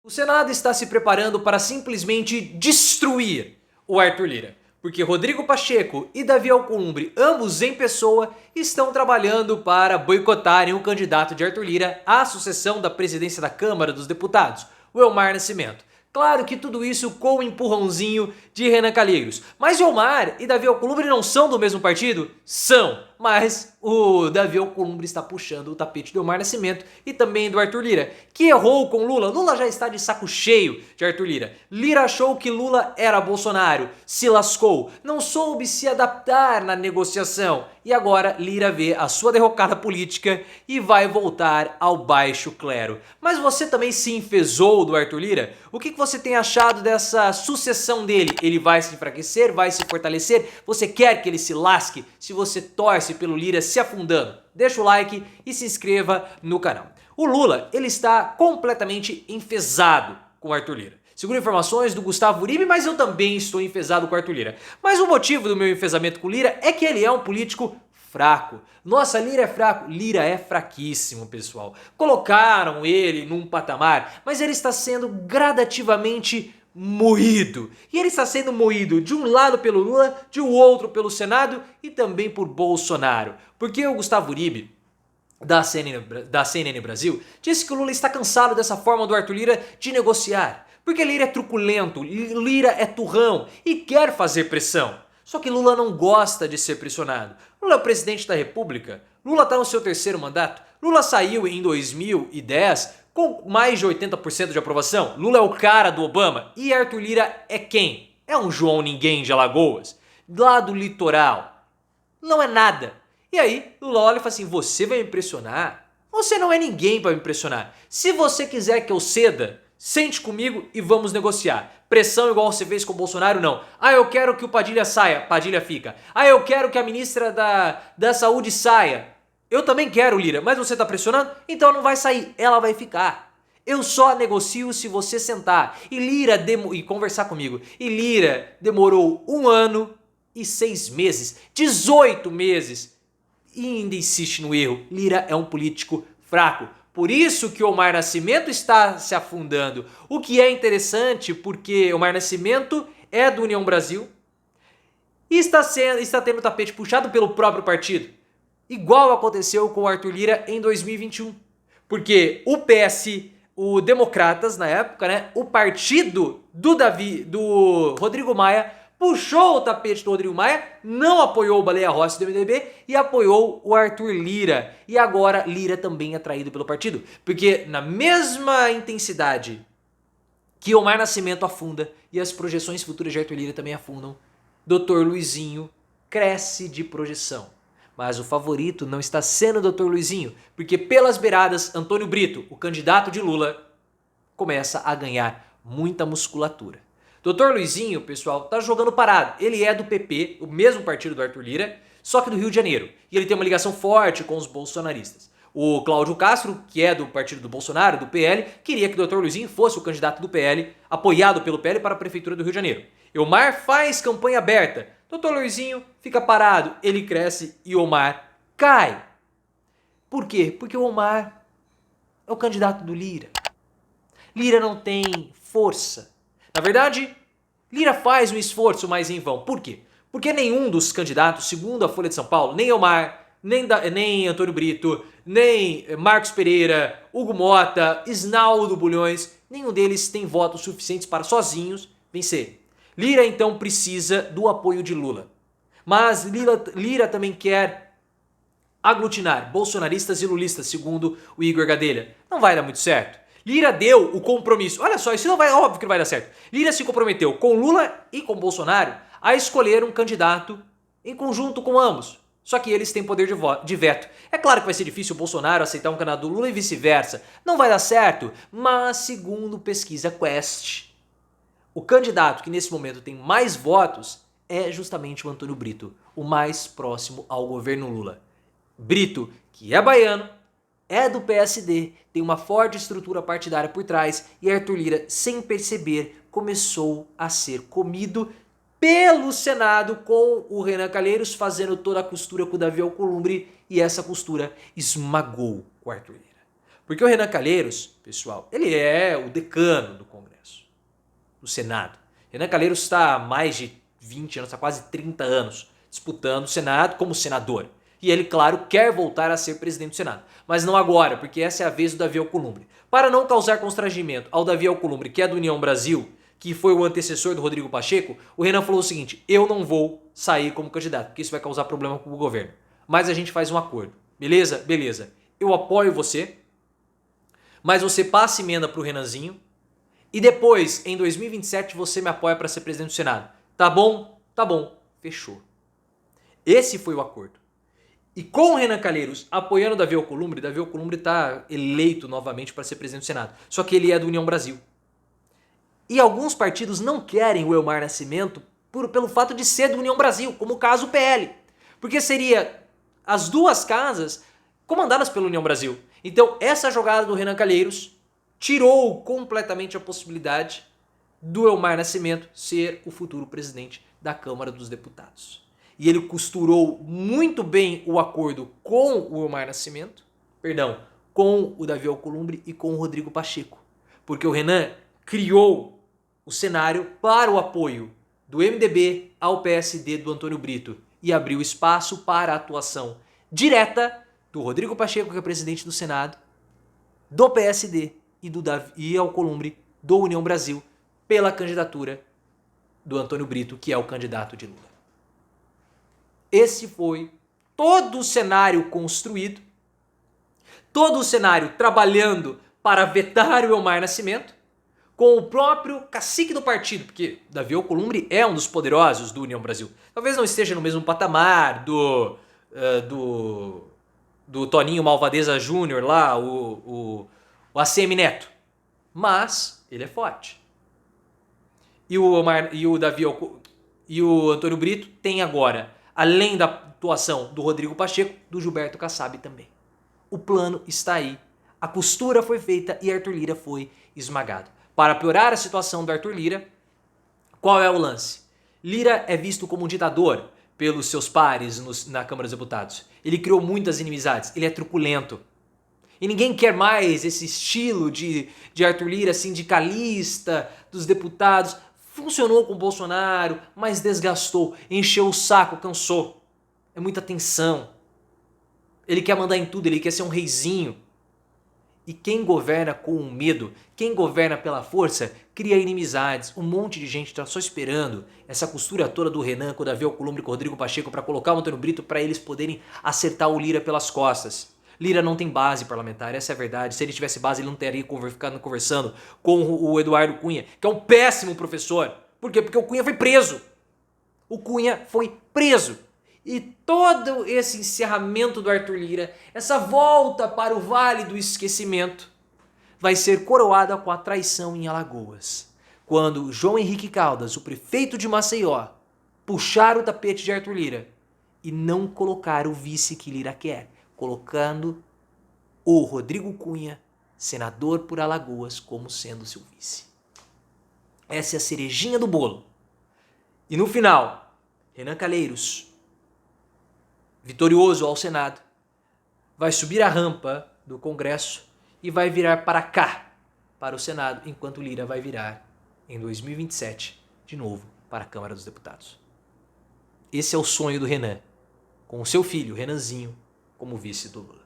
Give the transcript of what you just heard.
O Senado está se preparando para simplesmente destruir o Arthur Lira, porque Rodrigo Pacheco e Davi Alcolumbre, ambos em pessoa, estão trabalhando para boicotarem o candidato de Arthur Lira à sucessão da presidência da Câmara dos Deputados, o Elmar Nascimento. Claro que tudo isso com o empurrãozinho de Renan Calheiros. Mas Elmar e Davi Alcolumbre não são do mesmo partido? São, mas o Davi Alcolumbre está puxando o tapete do Elmar Nascimento e também do Arthur Lira, que errou com Lula. Lula já está de saco cheio de Arthur Lira. Lira achou que Lula era Bolsonaro, se lascou, não soube se adaptar na negociação e agora Lira vê a sua derrocada política e vai voltar ao baixo clero. Mas você também se enfezou do Arthur Lira? O que você tem achado dessa sucessão dele? Ele vai se enfraquecer? Vai se fortalecer? Você quer que ele se lasque? Se você torce pelo Lira se afundando, deixa o like e se inscreva no canal. O Lula, ele está completamente enfesado com o Arthur Lira. Segundo informações do Gustavo Uribe, mas eu também estou enfesado com o Arthur Lira. Mas o motivo do meu enfesamento com o Lira é que ele é um político fraco. Nossa, Lira é fraco. Lira é fraquíssimo, pessoal. Colocaram ele num patamar, mas ele está sendo gradativamente moído. E ele está sendo moído de um lado pelo Lula, de outro pelo Senado e também por Bolsonaro. Porque o Gustavo Uribe, da CNN Brasil, disse que o Lula está cansado dessa forma do Arthur Lira de negociar. Porque Lira é truculento, Lira é turrão e quer fazer pressão. Só que Lula não gosta de ser pressionado. Lula é o presidente da República. Lula está no seu terceiro mandato. Lula saiu em 2010 com mais de 80% de aprovação. Lula é o cara do Obama. E Arthur Lira é quem? É um João Ninguém de Alagoas, lá do litoral. Não é nada. E aí Lula olha e fala assim, você vai me impressionar? Você não é ninguém para me impressionar. Se você quiser que eu ceda, sente comigo e vamos negociar. Pressão igual você fez com o Bolsonaro, não. Ah, eu quero que o Padilha saia, Padilha fica. Ah, eu quero que a ministra da Saúde saia. Eu também quero, Lira, mas você tá pressionando? Então não vai sair, ela vai ficar. Eu só negocio se você sentar e conversar comigo. E Lira demorou 1 ano e 6 meses, 18 meses, e ainda insiste no erro. Lira é um político fraco. Por isso que o Elmar Nascimento está se afundando. O que é interessante porque o Elmar Nascimento é do União Brasil e está tendo o tapete puxado pelo próprio partido. Igual aconteceu com o Arthur Lira em 2021. Porque o PS, o Democratas na época, né, o partido do Rodrigo Maia, puxou o tapete do Rodrigo Maia, não apoiou o Baleia Rossi do MDB e apoiou o Arthur Lira. E agora Lira também é traído pelo partido. Porque na mesma intensidade que Elmar Nascimento afunda e as projeções futuras de Arthur Lira também afundam, Dr. Luizinho cresce de projeção. Mas o favorito não está sendo o Dr. Luizinho, porque pelas beiradas, Antônio Brito, o candidato de Lula, começa a ganhar muita musculatura. Dr. Luizinho, pessoal, tá jogando parado. Ele é do PP, o mesmo partido do Arthur Lira, só que do Rio de Janeiro. E ele tem uma ligação forte com os bolsonaristas. O Cláudio Castro, que é do partido do Bolsonaro, do PL, queria que o Dr. Luizinho fosse o candidato do PL, apoiado pelo PL para a prefeitura do Rio de Janeiro. Elmar faz campanha aberta. Dr. Luizinho fica parado, ele cresce e Elmar cai. Por quê? Porque o Elmar é o candidato do Lira. Lira não tem força. Na verdade, Lira faz um esforço, mas em vão. Por quê? Porque nenhum dos candidatos, segundo a Folha de São Paulo, nem Elmar, nem Antônio Brito, nem Marcos Pereira, Hugo Mota, Isnaldo Bulhões, nenhum deles tem votos suficientes para sozinhos vencer. Lira então precisa do apoio de Lula. Mas Lira também quer aglutinar bolsonaristas e lulistas, segundo o Igor Gadelha. Não vai dar muito certo. Lira deu o compromisso. Olha só, isso não vai, óbvio que não vai dar certo. Lira se comprometeu com Lula e com Bolsonaro a escolher um candidato em conjunto com ambos. Só que eles têm poder de veto. É claro que vai ser difícil o Bolsonaro aceitar um candidato do Lula e vice-versa. Não vai dar certo, mas segundo pesquisa Quest, o candidato que nesse momento tem mais votos é justamente o Antônio Brito, o mais próximo ao governo Lula. Brito, que é baiano, é do PSD, tem uma forte estrutura partidária por trás e Arthur Lira, sem perceber, começou a ser comido pelo Senado com o Renan Calheiros fazendo toda a costura com o Davi Alcolumbre e essa costura esmagou o Arthur Lira. Porque o Renan Calheiros, pessoal, ele é o decano do Congresso, do Senado. Renan Calheiros está há mais de 20 anos, está quase 30 anos disputando o Senado como senador. E ele, claro, quer voltar a ser presidente do Senado. Mas não agora, porque essa é a vez do Davi Alcolumbre. Para não causar constrangimento ao Davi Alcolumbre, que é do União Brasil, que foi o antecessor do Rodrigo Pacheco, o Renan falou o seguinte: eu não vou sair como candidato, porque isso vai causar problema com o governo. Mas a gente faz um acordo. Beleza? Beleza. Eu apoio você, mas você passa emenda pro Renanzinho e depois, em 2027, você me apoia para ser presidente do Senado. Tá bom? Tá bom. Fechou. Esse foi o acordo. E com o Renan Calheiros apoiando o Davi Alcolumbre está eleito novamente para ser presidente do Senado. Só que ele é do União Brasil. E alguns partidos não querem o Elmar Nascimento pelo fato de ser do União Brasil, como o caso PL. Porque seria as duas casas comandadas pela União Brasil. Então essa jogada do Renan Calheiros tirou completamente a possibilidade do Elmar Nascimento ser o futuro presidente da Câmara dos Deputados. E ele costurou muito bem o acordo com o Elmar Nascimento, com o Davi Alcolumbre e com o Rodrigo Pacheco. Porque o Renan criou o cenário para o apoio do MDB ao PSD do Antônio Brito e abriu espaço para a atuação direta do Rodrigo Pacheco, que é presidente do Senado, do PSD e do Davi Alcolumbre do União Brasil pela candidatura do Antônio Brito, que é o candidato de Lula. Esse foi todo o cenário construído, todo o cenário trabalhando para vetar o Elmar Nascimento, com o próprio cacique do partido, porque Davi Alcolumbre é um dos poderosos do União Brasil. Talvez não esteja no mesmo patamar do Toninho Malvadeza Júnior lá, o ACM Neto, mas ele é forte. E o Antônio Brito tem agora, além da atuação do Rodrigo Pacheco, do Gilberto Kassab também. O plano está aí, a costura foi feita e Arthur Lira foi esmagado. Para piorar a situação do Arthur Lira, qual é o lance? Lira é visto como um ditador pelos seus pares na Câmara dos Deputados. Ele criou muitas inimizades, ele é truculento. E ninguém quer mais esse estilo de Arthur Lira, sindicalista, dos deputados. Funcionou com o Bolsonaro, mas desgastou, encheu o saco, cansou. É muita tensão. Ele quer mandar em tudo, ele quer ser um reizinho. E quem governa com o medo, quem governa pela força, cria inimizades. Um monte de gente está só esperando essa costura toda do Renan com o Davi Alcolumbre e com o Rodrigo Pacheco para colocar o Antônio Brito para eles poderem acertar o Lira pelas costas. Lira não tem base parlamentar, essa é a verdade. Se ele tivesse base, ele não teria ficado conversando com o Eduardo Cunha, que é um péssimo professor. Por quê? Porque o Cunha foi preso. O Cunha foi preso. E todo esse encerramento do Arthur Lira, essa volta para o Vale do Esquecimento, vai ser coroada com a traição em Alagoas. Quando João Henrique Caldas, o prefeito de Maceió, puxar o tapete de Arthur Lira e não colocar o vice que Lira quer, colocando o Rodrigo Cunha, senador por Alagoas, como sendo seu vice. Essa é a cerejinha do bolo. E no final, Renan Calheiros, vitorioso ao Senado, vai subir a rampa do Congresso e vai virar para cá, para o Senado, enquanto Lira vai virar, em 2027, de novo, para a Câmara dos Deputados. Esse é o sonho do Renan, com o seu filho, Renanzinho, como vice do Lula.